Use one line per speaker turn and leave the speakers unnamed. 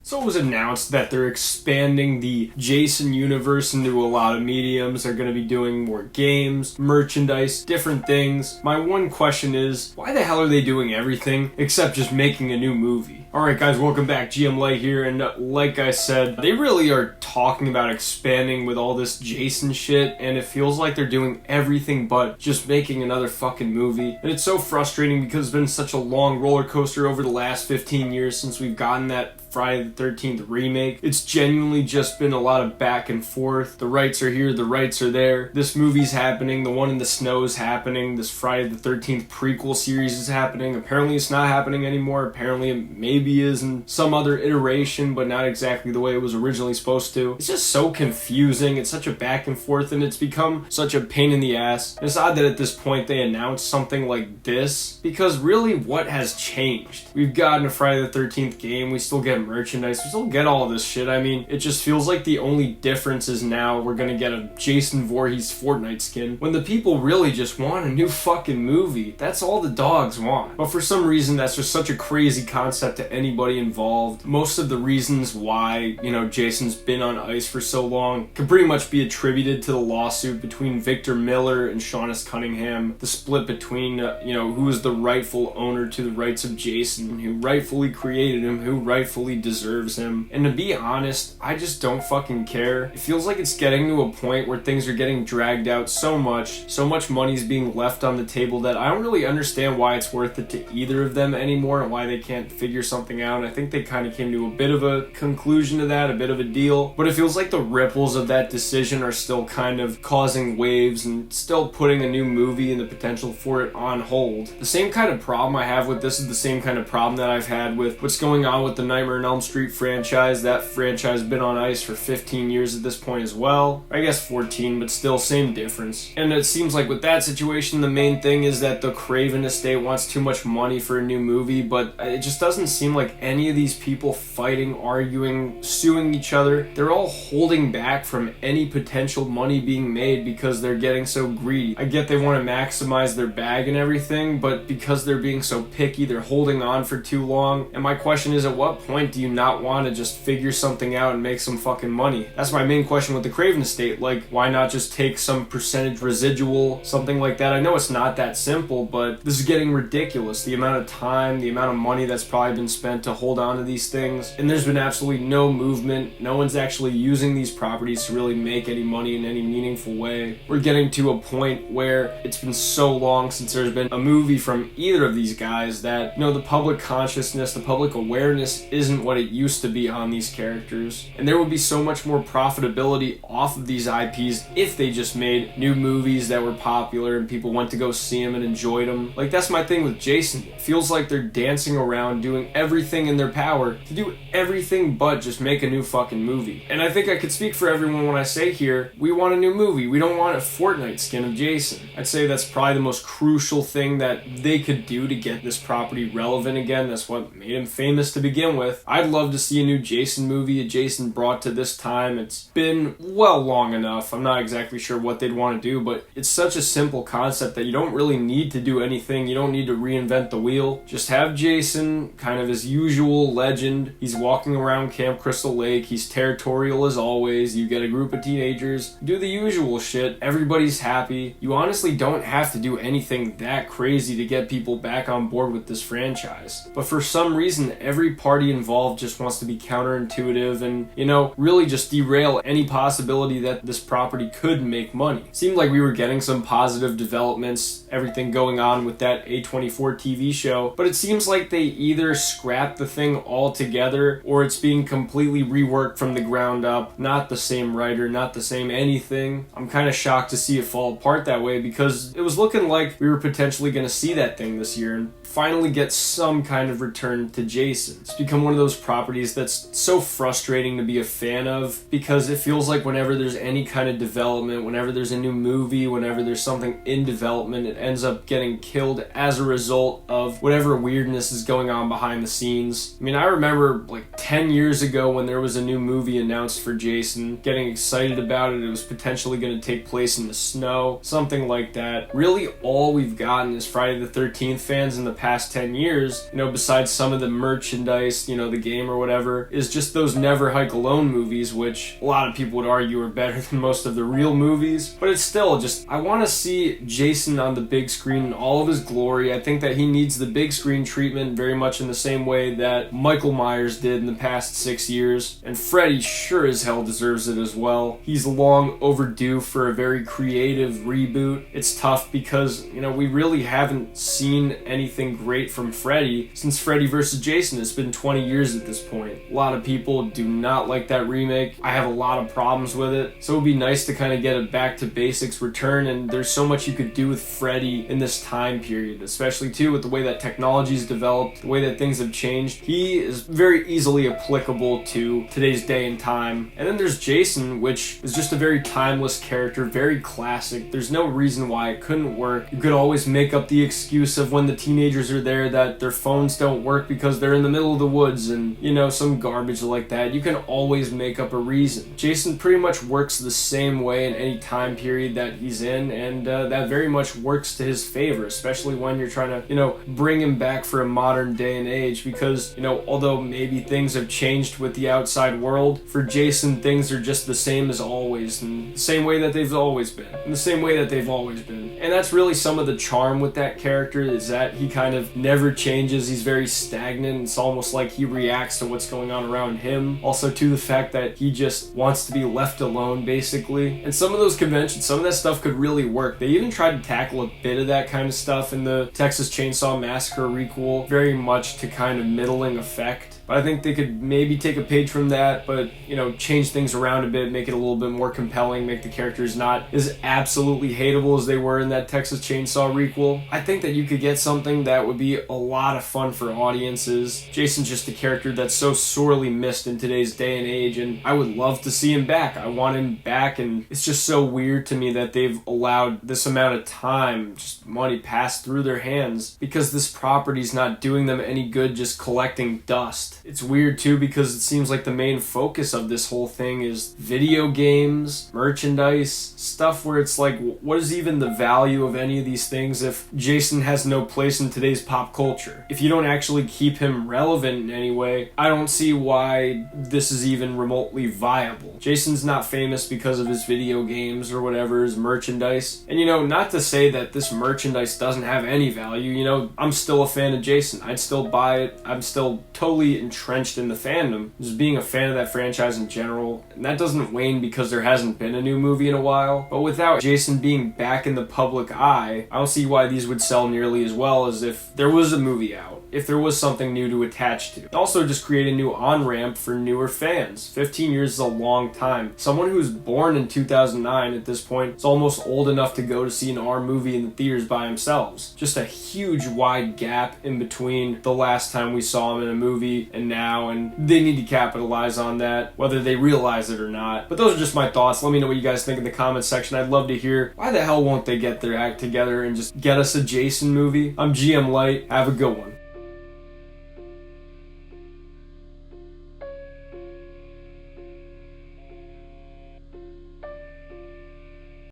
So it was announced that they're expanding the Jason universe into a lot of mediums. They're going to be doing more games, merchandise, different things. My one question is, why the hell are they doing everything except just making a new movie? Alright guys, welcome back. GM Light here, and like I said, they really are talking about expanding with all this Jason shit, and it feels like they're doing everything but just making another fucking movie. And it's so frustrating because it's been such a long roller coaster over the last 15 years since we've gotten that Friday the 13th remake. It's genuinely just been a lot of back and forth. The rights are here, the rights are there. This movie's happening, the one in the snow is happening, this Friday the 13th prequel series is happening. Apparently it's not happening anymore. Apparently it maybe is in some other iteration, but not exactly the way it was originally supposed to. It's just so confusing. It's such a back and forth, and it's become such a pain in the ass. And it's odd that at this point they announced something like this, because really what has changed? We've gotten a Friday the 13th game, we still get merchandise, we still get all of this shit. I mean, it just feels like the only difference is now we're gonna get a Jason Voorhees Fortnite skin, when the people really just want a new fucking movie. That's all the dogs want. But for some reason, that's just such a crazy concept to anybody involved. Most of the reasons why, Jason's been on ice for so long can pretty much be attributed to the lawsuit between Victor Miller and Shaunus Cunningham, the split between, who is the rightful owner to the rights of Jason, who rightfully created him, who rightfully deserves him. And to be honest, I just don't fucking care. It feels like it's getting to a point where things are getting dragged out so much money's being left on the table that I don't really understand why it's worth it to either of them anymore and why they can't figure something out. And I think they kind of came to a bit of a conclusion to that, a bit of a deal. But it feels like the ripples of that decision are still kind of causing waves and still putting a new movie and the potential for it on hold. The same kind of problem I have with this is the same kind of problem that I've had with what's going on with the Nightmare on Elm Street franchise. That franchise has been on ice for 15 years at this point as well. I guess 14, but still same difference. And it seems like with that situation, the main thing is that the Craven estate wants too much money for a new movie, but it just doesn't seem like any of these people fighting, arguing, suing each other, they're all holding back from any potential money being made because they're getting so greedy. I get they want to maximize their bag and everything, but because they're being so picky, they're holding on for too long. And my question is, at what point do you not want to just figure something out and make some fucking money? That's my main question with the Craven estate. Like, why not just take some percentage residual, something like that? I know it's not that simple, but this is getting ridiculous. The amount of time, the amount of money that's probably been spent to hold on to these things, and there's been absolutely no movement. No one's actually using these properties to really make any money in any meaningful way. We're getting to a point where it's been so long since there's been a movie from either of these guys that, the public consciousness, the public awareness isn't what it used to be on these characters. And there would be so much more profitability off of these IPs if they just made new movies that were popular and people went to go see them and enjoyed them. Like, that's my thing with Jason. It feels like they're dancing around doing everything in their power to do everything but just make a new fucking movie. And I think I could speak for everyone when I say here, we want a new movie. We don't want a Fortnite skin of Jason. I'd say that's probably the most crucial thing that they could do to get this property relevant again. That's what made him famous to begin with. I'd love to see a new Jason movie, a Jason brought to this time. It's been long enough. I'm not exactly sure what they'd want to do, but it's such a simple concept that you don't really need to do anything. You don't need to reinvent the wheel. Just have Jason, kind of his usual legend. He's walking around Camp Crystal Lake. He's territorial as always. You get a group of teenagers, do the usual shit. Everybody's happy. You honestly don't have to do anything that crazy to get people back on board with this franchise. But for some reason, every party involved just wants to be counterintuitive and, really just derail any possibility that this property could make money. Seemed like we were getting some positive developments, everything going on with that A24 TV show, but it seems like they either scrapped the thing altogether or it's being completely reworked from the ground up. Not the same writer, not the same anything. I'm kind of shocked to see it fall apart that way because it was looking like we were potentially going to see that thing this year and finally get some kind of return to Jason. It's become one of those properties that's so frustrating to be a fan of because it feels like whenever there's any kind of development, whenever there's a new movie, whenever there's something in development, it ends up getting killed as a result of whatever weirdness is going on behind the scenes. I mean, I remember like 10 years ago when there was a new movie announced for Jason, getting excited about it. It was potentially going to take place in the snow, something like that. Really, all we've gotten is Friday the 13th fans in the past 10 years, besides some of the merchandise, the the game or whatever, is just those Never Hike Alone movies, which a lot of people would argue are better than most of the real movies. But it's still just, I want to see Jason on the big screen in all of his glory. I think that he needs the big screen treatment very much in the same way that Michael Myers did in the past 6 years. And Freddy sure as hell deserves it as well. He's long overdue for a very creative reboot. It's tough because, we really haven't seen anything great from Freddy since Freddy vs. Jason. It's been 20 years at this point. A lot of people do not like that remake. I have a lot of problems with it. So it would be nice to kind of get a back to basics return, and there's so much you could do with Freddy in this time period, especially too with the way that technology's developed, the way that things have changed. He is very easily applicable to today's day and time. And then there's Jason, which is just a very timeless character, very classic. There's no reason why it couldn't work. You could always make up the excuse of when the teenagers are there that their phones don't work because they're in the middle of the woods and, some garbage like that. You can always make up a reason. Jason pretty much works the same way in any time period that he's in, and that very much works to his favor, especially when you're trying to, bring him back for a modern day and age because, although maybe things have changed with the outside world, for Jason, things are just the same as always, and the same way that they've always been, in the same way that they've always been. And that's really some of the charm with that character, is that he kind of never changes. He's very stagnant. It's almost like he reacts to what's going on around him. Also, to the fact that he just wants to be left alone, basically. And some of those conventions, some of that stuff could really work. They even tried to tackle a bit of that kind of stuff in the Texas Chainsaw Massacre requel, very much to kind of middling effect. But I think they could maybe take a page from that, but, change things around a bit, make it a little bit more compelling, make the characters not as absolutely hateable as they were in that Texas Chainsaw requel. I think that you could get something that would be a lot of fun for audiences. Jason's just a character that's so sorely missed in today's day and age, and I would love to see him back. I want him back, and it's just so weird to me that they've allowed this amount of time, just money pass through their hands, because this property's not doing them any good just collecting dust. It's weird too because it seems like the main focus of this whole thing is video games, merchandise, stuff where it's like, what is even the value of any of these things if Jason has no place in today's pop culture? If you don't actually keep him relevant in any way, I don't see why this is even remotely viable. Jason's not famous because of his video games or whatever, his merchandise. And not to say that this merchandise doesn't have any value, I'm still a fan of Jason. I'd still buy it. I'm still totally entrenched in the fandom, just being a fan of that franchise in general, and that doesn't wane because there hasn't been a new movie in a while. But without Jason being back in the public eye, I don't see why these would sell nearly as well as if there was a movie out, if there was something new to attach to. Also, just create a new on-ramp for newer fans. 15 years is a long time. Someone who's born in 2009 at this point is almost old enough to go to see an R movie in the theaters by themselves. Just a huge wide gap in between the last time we saw him in a movie and now, and they need to capitalize on that, whether they realize it or not. But those are just my thoughts. Let me know what you guys think in the comments section. I'd love to hear, why the hell won't they get their act together and just get us a Jason movie? I'm GM Light. Have a good one.